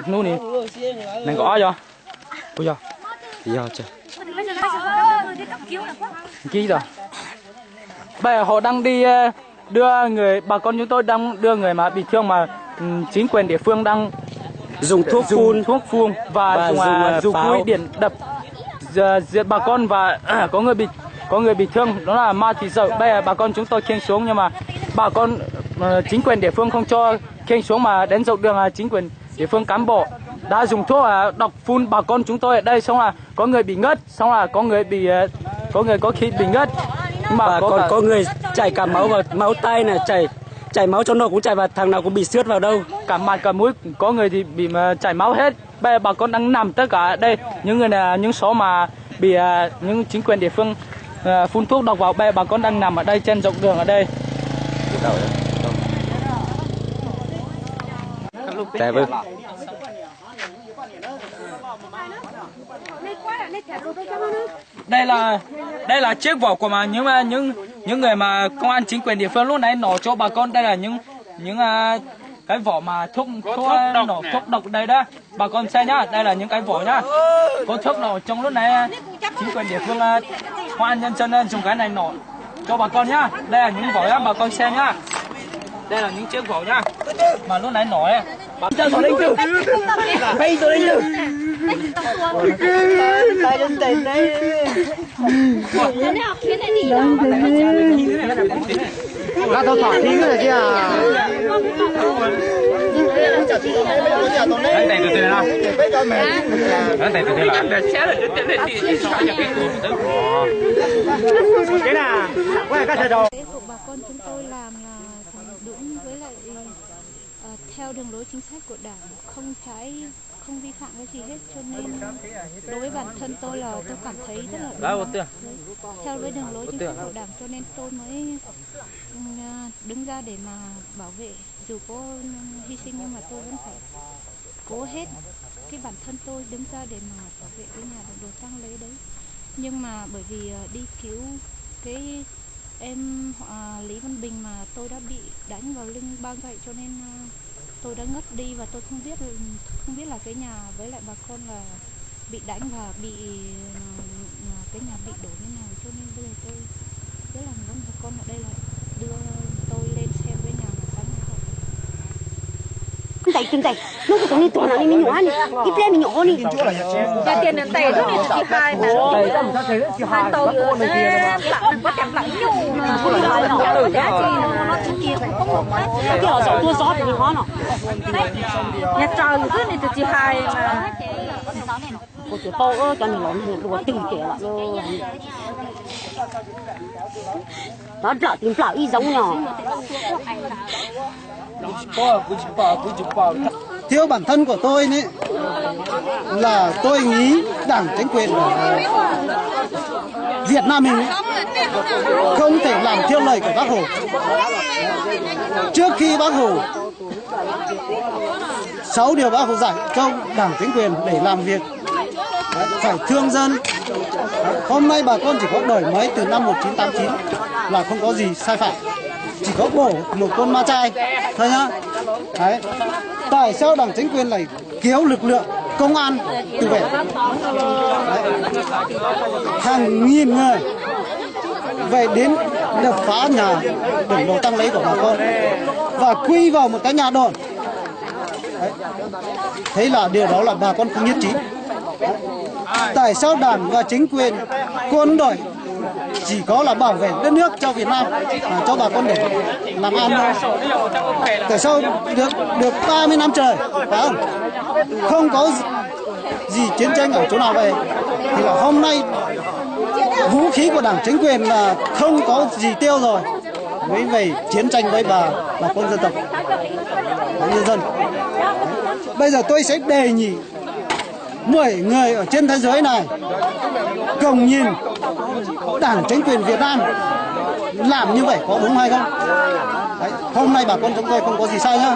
nu nè này có chưa bây giờ chưa ký rồi bây giờ họ đang đi đưa người bà con chúng tôi đang đưa người mà bị thương mà chính quyền địa phương đang dùng thuốc phun và dùng cối điện đập diệt bà con và có người bị thương, đó là ma thì sợ. Bây giờ bà con chúng tôi khiêng xuống nhưng mà bà con chính quyền địa phương không cho khiêng xuống, mà đến dọc đường chính quyền địa phương cán bộ đã dùng thuốc độc phun bà con chúng tôi ở đây, xong là có người bị ngất, xong là có người có khi bị ngất, mà có người chảy cả máu vào máu tay này, chảy máu cho nó cũng chảy vào, thằng nào cũng bị xước vào đâu, cả mặt cả mũi, có người thì bị chảy máu hết. Bây giờ bà con đang nằm tất cả ở đây, những người là những số mà bị những chính quyền địa phương phun thuốc độc vào. Bây giờ bà con đang nằm ở đây trên dọc đường ở đây. Đây là chiếc vỏ của mà những người mà công an chính quyền địa phương lúc nãy nổ cho bà con. Đây là những cái vỏ mà thuốc độc đây đó, bà con xem nhá. Đây là những cái vỏ nhá, có thuốc nổ trong. Lúc nãy chính quyền địa phương công an nhân dân dùng cái này nổ cho bà con nhá. Đây là những vỏ nhá, bà con xem nhá. Đây là những chiếc vỏ nhá, mà lúc nãy nổ ấy. Cho tôi lên chưa? Phi tôi lên chưa? Tay lên tiền đấy. Là tôi thỏa thi rồi kia. Anh tay từ từ nào? Anh tay từ từ nào? Cái nào? Quay cái đầu. Bà con chúng tôi làm là đúng với lại theo đường lối chính sách của Đảng, không vi phạm cái gì hết, cho nên đối với bản thân tôi là tôi cảm thấy rất là đúng theo với đường lối chính sách của Đảng, cho nên tôi mới đứng ra để mà bảo vệ. Dù có hy sinh nhưng mà tôi vẫn phải cố hết cái bản thân tôi đứng ra để mà bảo vệ cái nhà đồ tang lễ đấy. Nhưng mà bởi vì đi cứu cái em Lý Văn Bình mà tôi đã bị đánh vào lưng bao gậy, cho nên tôi đã ngất đi, và tôi không biết là cái nhà với lại bà con là bị đánh và bị cái nhà bị đổ như nào, cho nên bây giờ tôi rất là muốn bà con ở đây là đưa tôi lên xem cái nhà mà sáng nay. Tay nó có những tuần này mình nhỏ này, ít lên mình nhỏ này. Giá tiền là tệ rất là chị hai mà hai tàu sẽ lặng có chẳng lặng nhiều mà giá trị nó chỉ kia cũng có một hết. Cái họ sợ tua gió thì khó nó. Nhà trời cứ này từ chị hai mà. Cô tiểu to ơ cho mình lúa từ kẻ lại luôn. Nó lỡ tìm lỡ y giống nhỏ. Theo bản thân của tôi ấy, là tôi nghĩ Đảng chính quyền ở Việt Nam mình không thể làm theo lời của Bác Hồ. Trước khi Bác Hồ 6 điều Bác Hồ dạy cho Đảng chính quyền để làm việc phải thương dân. Hôm nay bà con chỉ có đổi mới từ năm 1989 là không có gì sai phạm, chỉ có bổ một con ma chay thôi nhá. Đấy. Tại sao Đảng chính quyền lại kéo lực lượng công an tự vệ? Hàng nghìn người về đến đập phá nhà đổ đồ tang lễ của bà con và quy vào một cái nhà đồn. Thế là điều đó là bà con không nhất trí. Tại sao Đảng và chính quyền quân đội chỉ có là bảo vệ đất nước cho Việt Nam, cho bà con để làm ăn thôi? Tại sao được 30 năm trời, phải không? Không có gì chiến tranh ở chỗ nào về, thì là hôm nay vũ khí của Đảng chính quyền là không có gì tiêu rồi, mới về chiến tranh với bà con dân tộc và nhân dân. Bây giờ tôi sẽ đề nghị 10 người ở trên thế giới này cùng nhìn Đảng chính quyền Việt Nam làm như vậy có đúng hay không? Đấy, hôm nay bà con chúng tôi không có gì sai nhá.